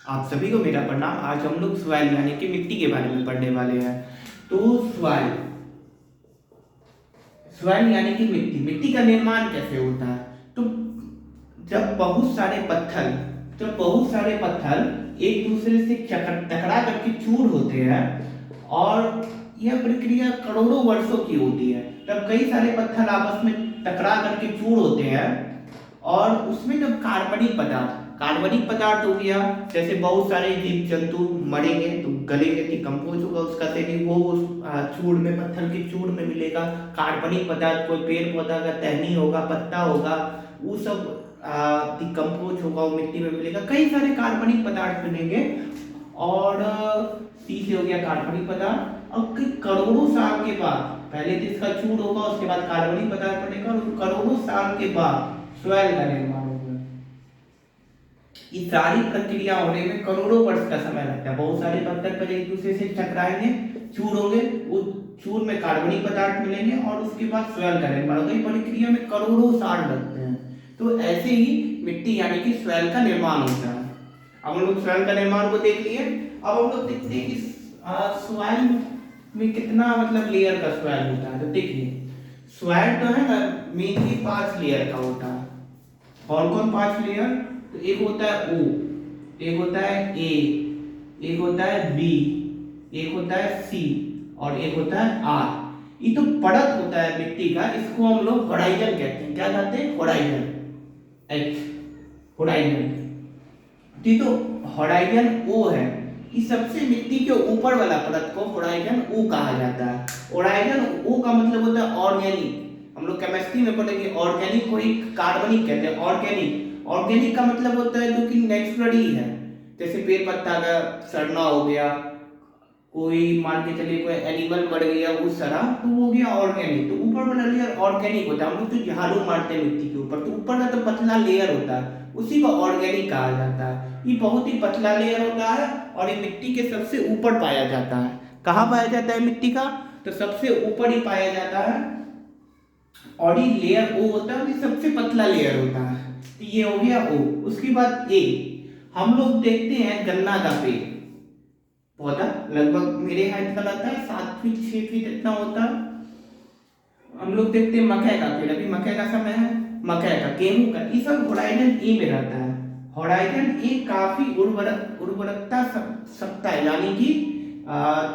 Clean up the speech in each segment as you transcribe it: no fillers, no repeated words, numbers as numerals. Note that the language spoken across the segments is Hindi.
आप सभी को मेरा प्रणाम। आज हम लोग सॉइल यानी कि मिट्टी के बारे में पढ़ने वाले हैं। तो सॉइल सॉइल यानी कि मिट्टी मिट्टी का निर्माण कैसे होता है। तो जब बहुत सारे पत्थर जब बहुत सारे पत्थर एक दूसरे से टकरा करके चूर होते हैं, और यह प्रक्रिया करोड़ों वर्षों की होती है। तब कई सारे पत्थर आपस में टकरा करके चूर होते हैं, और उसमें जब कार्बनिक पदार्थ हो गया, जैसे बहुत सारे जीव जंतु मरेंगे तो गलेंगे, डिकम्पोज होगा उसका शरीर, वो उस चूड़ में, पत्थर के चूड़ में मिलेगा कार्बनिक पदार्थ। कोई पेड़ पौधा का टहनी होगा, पत्ता होगा, वो सब डिकम्पोज होगा, वो मिट्टी में मिलेगा, कई सारे कार्बनिक पदार्थ मिलेंगे। और तीसरे हो गया कार्बनिक पदार्थ। अब करोड़ों साल के बाद, पहले तो इसका चूड़ होगा, उसके बाद कार्बनिक पदार्थ बनेगा, और करोड़ों साल के बाद सॉइल का निर्माण होगा। ये सारी प्रक्रिया होने में करोड़ों वर्ष का समय लगता है। बहुत सारे पत्थर पर एक दूसरे से टकराएंगे, चूर होंगे, उस चूर में कार्बनिक पदार्थ मिलेंगे, और उसके बाद सॉइल का निर्माण होगा। इस प्रक्रिया में करोड़ों साल लगते हैं। तो ऐसे ही मिट्टी यानी कि सॉइल का निर्माण होता है। अब हम लोग सॉइल का निर्माण को देख लिए। अब हम लोग देखते हैं कि सॉइल में कितना मतलब लेयर का सॉइल होता है। तो देखिए, सॉइल तो है ना, मेनली 5 लेयर का होता है। कौन कौन 5 लेयर? तो एक होता है ओ, एक होता है ए, एक होता है बी, एक होता है सी, और एक होता है आर। ये तो परत होता है मिट्टी का, इसको हम लोग होराइजन कहते हैं। क्या कहते हैं? होराइजन। H, horizon. ये तो होराइजन ओ है। इस सबसे मिट्टी के ऊपर वाला परत को होराइजन ओ कहा जाता है। होराइजन ओ का मतलब होता है ऑर्गेनिक। हम लोग केमिस्ट्री में पढ़ेंगे, ऑर्गेनिक को ही कार्बनिक कहते हैं। ऑर्गेनिक का मतलब होता है जो कि नेचुरली है। जैसे पेड़ पत्ता का सड़ना हो गया, कोई मान के चलिए कोई एनिमल मर गया उस तरह, तो वो हो गया ऑर्गेनिक। तो ऊपर वाला लेयर ऑर्गेनिक होता है। हम लोग तो झाड़ू मारते हैं मिट्टी के ऊपर, तो ऊपर का तो पतला लेयर होता है, उसी को ऑर्गेनिक कहा जाता है। ये बहुत ही पतला लेयर होता है, और ये मिट्टी के सबसे ऊपर पाया जाता है। कहाँ पाया जाता है मिट्टी का? तो सबसे ऊपर ही पाया जाता है। और ये लेयर ओ होता है, ये सबसे पतला लेयर होता है। तो ये हो गया ओ। उसके बाद ए, हम लोग देखते हैं गन्ना का पेड़ पौधा, लगभग मेरे हाइट का लगता है 7 फीट 6 फीट इतना होता है। हम लोग देखते हैं मकई का पेड़, अभी मकई का समय है, मकई का, गेहूं का, ये सब होराइजन ए में रहता है। होराइजन ए काफी उर्वरकता सकता है, यानी कि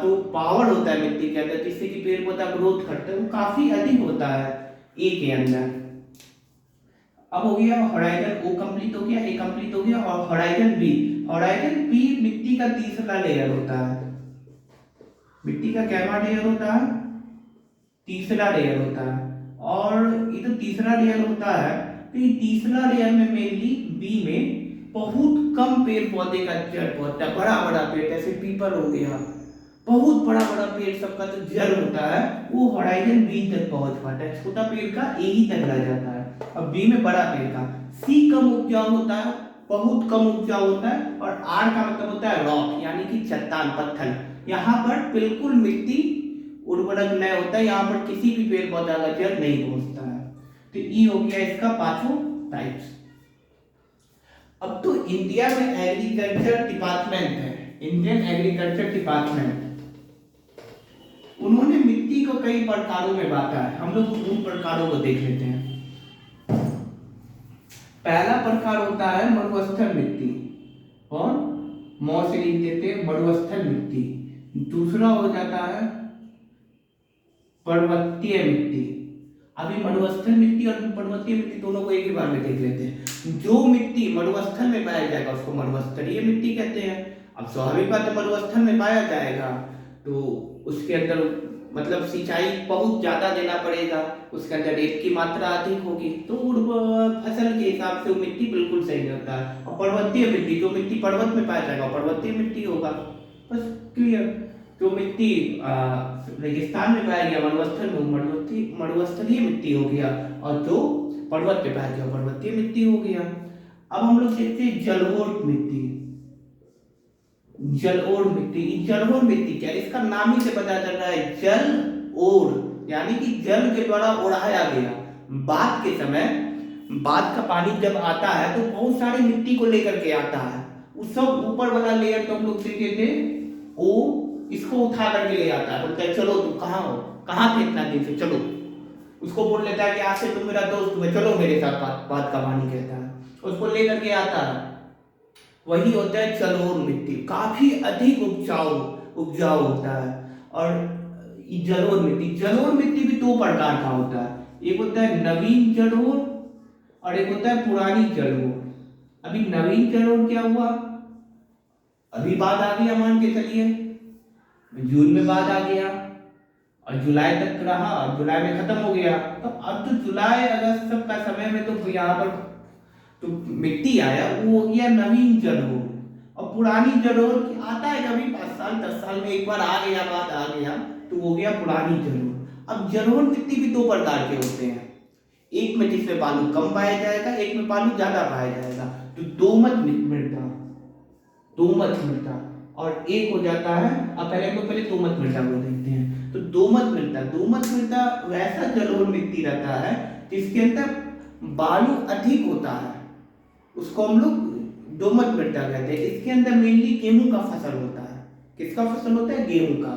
तो पावर होता है मिट्टी के अंदर, जिससे कि पेड़ पौधा ग्रोथ करता है, वो काफी अधिक होता है ए के अंदर। अब हो गया होराइजन ओ कंप्लीट हो गया, ए कंप्लीट हो गया, और होराइजन बी मिट्टी का तीसरा लेयर होता है। मिट्टी का क्या लेयर होता है? तीसरा लेयर होता है। और ये तो तीसरा लेयर होता है, तो ये तीसरा लेयर में मेनली बी में बहुत कम पेड़ पौधे का जड़ होता है। बड़ा बड़ा पेड़ जैसे पीपल हो गया, बहुत बड़ा बड़ा पेड़ सबका जो जड़ होता है वो होराइजन बी तक पहुंच पाता है। छोटा पेड़ का ए ही तक रह जाता है, अब बी में बड़ा पेड़ का। सी कम उपजाऊ होता है, बहुत कम उपजाऊ होता है। और आर का मतलब होता है रॉक, यानी कि चट्टान, पत्थर। यहाँ पर बिल्कुल मिट्टी उर्वरक नहीं होता है, यहाँ पर किसी भी पेड़ पौधा का जड़ नहीं पहुंचता है। तो ई हो गया इसका पांचों टाइप्स। अब तो इंडिया में एग्रीकल्चर डिपार्टमेंट है, इंडियन एग्रीकल्चर डिपार्टमेंट, उन्होंने मिट्टी को कई प्रकारों में बांटा है। हम लोग उन प्रकारों को देख लेते हैं। पहला प्रकार होता है मरुस्थल मिट्टी, और मौ से लिख देते हैं मरुस्थल मिट्टी। दूसरा हो जाता है पर्वतीय मिट्टी। अभी मरुस्थल मिट्टी और पर्वतीय मिट्टी दोनों को एक ही बार में देख लेते हैं। जो मिट्टी मरुस्थल में पाया जाएगा उसको मरुस्थलीय मिट्टी कहते हैं। अब स्वाभाविक बात है, मरुस्थल में पाया जाएगा तो उसके अंदर मतलब सिंचाई बहुत ज्यादा देना पड़ेगा, उसके अंदर रेत की मात्रा अधिक होगी, तो फसल के हिसाब से वो मिट्टी बिल्कुल सही रहता है। और पर्वतीय मिट्टी, जो मिट्टी पर्वत में पाया जाएगा पर्वतीय मिट्टी होगा। बस क्लियर। जो मिट्टी रेगिस्तान में पाया गया मरुस्थल में, मरुस्थलीय मिट्टी हो गया, और जो पर्वत पे पाया गया पर्वतीय मिट्टी हो गया। अब हम लोग देखते हैं जलोढ़ मिट्टी। जलोढ़ मिट्टी, जलोढ़ मिट्टी क्या है? इसका नाम ही से पता चल रहा है, जल ओढ़, यानी कि जल के द्वारा ओढ़ाया गया। बाढ़ के समय बाढ़ का पानी जब आता है तो बहुत सारी मिट्टी को लेकर के आता है, उस सब ऊपर वाला लेयर तो हम लोग देखे थे, वो इसको उठा करके ले आता है, बोलता है चलो तुम कहाँ हो, कहाँ थे इतना दिन से, चलो। उसको बोल लेता है कि आज से तुम मेरा दोस्त हुए, चलो मेरे साथ बात का पानी कहता है, उसको ले करके आता है। वही होता है जलोढ़ मिट्टी, काफी अधिक उपजाऊ होता है। और जलोढ़ मिट्टी भी दो प्रकार का होता है, एक होता है नवीन जलोढ़ और एक होता है पुरानी जलोढ़। अभी नवीन जलोढ़ क्या हुआ, अभी बाढ़ आ गया, मान के चलिए जून में बाढ़ आ गया और जुलाई तक रहा और जुलाई में खत्म हो गया। तो अब तो जुलाई अगस्त सब का समय में तो यहाँ पर तो मिट्टी आया, वो हो गया नवीन जलोढ़। और पुरानी जलोढ़ आता है कभी 5 साल 10 साल में एक बार आ गया, बात आ गया, तो हो गया पुरानी जलोढ़। अब जलोढ़ मिट्टी भी दो प्रकार के होते हैं, एक में जिसमें बालू कम पाया जाएगा, एक में बालू ज्यादा पाया जाएगा, तो दोमट मृदा। और एक हो जाता है, अब पहले दोमट मृदा को देखते हैं। तो दोमट मृदा वैसा जलोढ़ मिट्टी रहता है जिसके अंदर बालू अधिक होता है, उसको हम लोग दोमट मृदा कहते हैं। इसके अंदर मेनली गेहूं का फसल होता है। किसका फसल होता है? गेहूं का।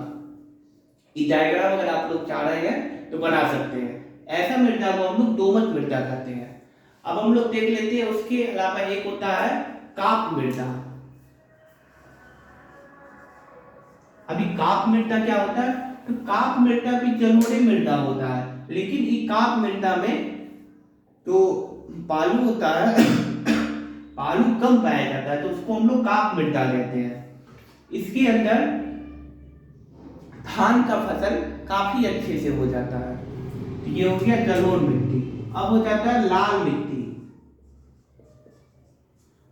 ये डायग्राम अगर आप लोग चाह रहे हैं तो बना सकते हैं। ऐसा मृदा को हम लोग दोमट मृदा कहते हैं। अब हम लोग देख लेते हैं, उसके अलावा एक होता है काप मृदा। अभी काप मृदा क्या होता है? तो काप मृदा भी जलोढ़े मृदा होता है, लेकिन ये काप मृदा में तो बालू होता है बालू कम पाया जाता है, तो उसको हम लोग काप मृदा कहते हैं। इसके अंदर धान का फसल काफी अच्छे से हो जाता है। तो ये हो गया जलोढ़ मिट्टी। अब हो जाता है लाल मिट्टी।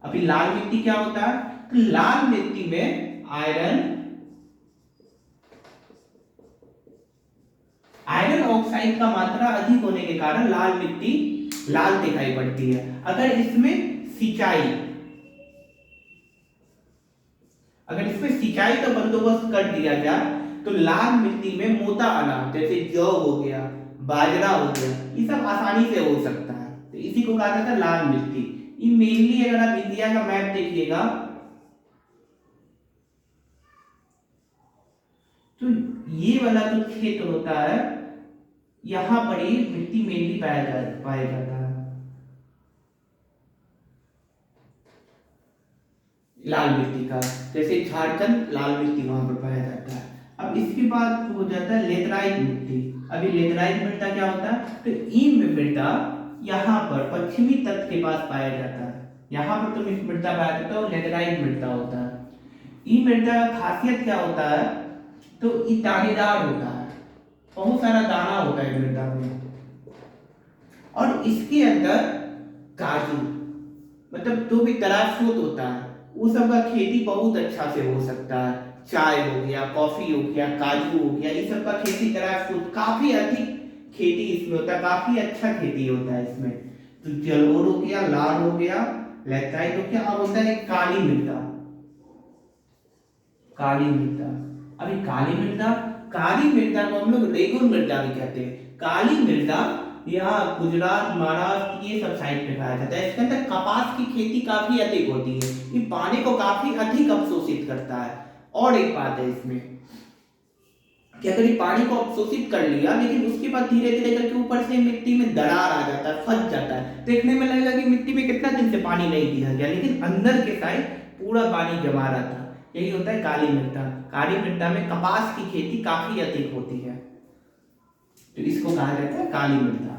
अभी लाल मिट्टी क्या होता है? तो लाल मिट्टी में आयरन ऑक्साइड का मात्रा अधिक होने के कारण लाल मिट्टी लाल दिखाई पड़ती है। अगर इसमें सिंचाई का बंदोबस्त कर दिया जाए तो लाल मिट्टी में मोटा अनाज जैसे जौ हो गया, बाजरा हो गया, ये सब आसानी से हो सकता है। तो इसी को कहा जाता है लाल मिट्टी। ये मेनली अगर आप इंडिया का मैप देखिएगा तो ये वाला जो क्षेत्र होता है, यहां पर ये मिट्टी मेनली पाया जाता है, लाल मिट्टी का। जैसे झारखंड लाल मिट्टी वहां पर पाया जाता है। अब इसके बाद हो जाता है लेटराइट मिट्टी। अभी लेटराइट मृदा क्या होता है? तो ये मृदा यहाँ पर पश्चिमी तट के पास पाया जाता है। यहाँ पर तो मृदा पाया जाता है, लेटराइट मृदा होता है। ये मृदा का खासियत क्या होता है? तो ये दानेदार होता है, बहुत सारा दाना होता है मृदा में। और इसके अंदर काजू मतलब जो भी दराज स्रोत होता है वो सब का खेती बहुत अच्छा से हो सकता है। चाय हो गया, कॉफी हो गया, काजू हो गया, ये सब का खेती दराज स्रोत काफी अधिक खेती इसमें होता है, काफी अच्छा खेती होता है इसमें। तो जलोढ़ हो गया, लाल हो गया, लैटराइट हो गया। अब होता है काली मृदा। अभी काली मृदा को हम लोग रेगुन मृदा भी कहते हैं। काली मृदा यहाँ गुजरात, महाराष्ट्र ये सब साइड पे पाया जाता है। इसके अंदर कपास की खेती काफी अधिक होती है। ये पानी को काफी अधिक अवशोषित करता है। और एक बात है इसमें कि अगर ये पानी को अवशोषित कर लिया, लेकिन उसके बाद धीरे धीरे करके ऊपर से मिट्टी में दरार आ जाता है, फंस जाता है। देखने में लगेगा कि मिट्टी में कितना दिन से पानी नहीं दिया गया, लेकिन अंदर के साइड पूरा पानी जमा रहता है। यही होता है काली मृदा। काली मृदा में कपास की खेती काफी अधिक होती है, तो इसको कहा जाता है काली मृदा।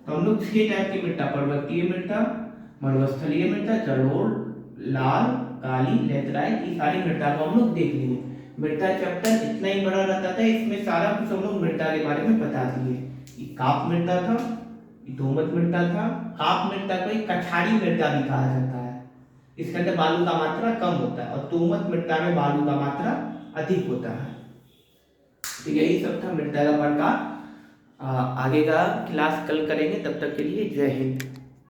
तो हम लोग 6 टाइप की मृदा, पर्वतीय मृदा, मरुस्थलीय मृदा, जलोढ़, लाल, काली, लेटराइट, ये सारी मृदा को हम लोग देख लिए। मृदा चैप्टर इतना ही बड़ा रहता था, इसमें सारा कुछ हम लोग मृदा के बारे में बता दिए। ये काप मृदा था, ये दोमट मृदा था। काप मृदा को एक कछारी मृदा भी कहा जाता है, इसके अंदर बालू का मात्रा कम होता है, और दोमट मृदा में बालू का मात्रा अधिक होता है। तो यही सब था मृदा का प्रकार। आगे का क्लास कल करेंगे, तब तक के लिए जय हिंद।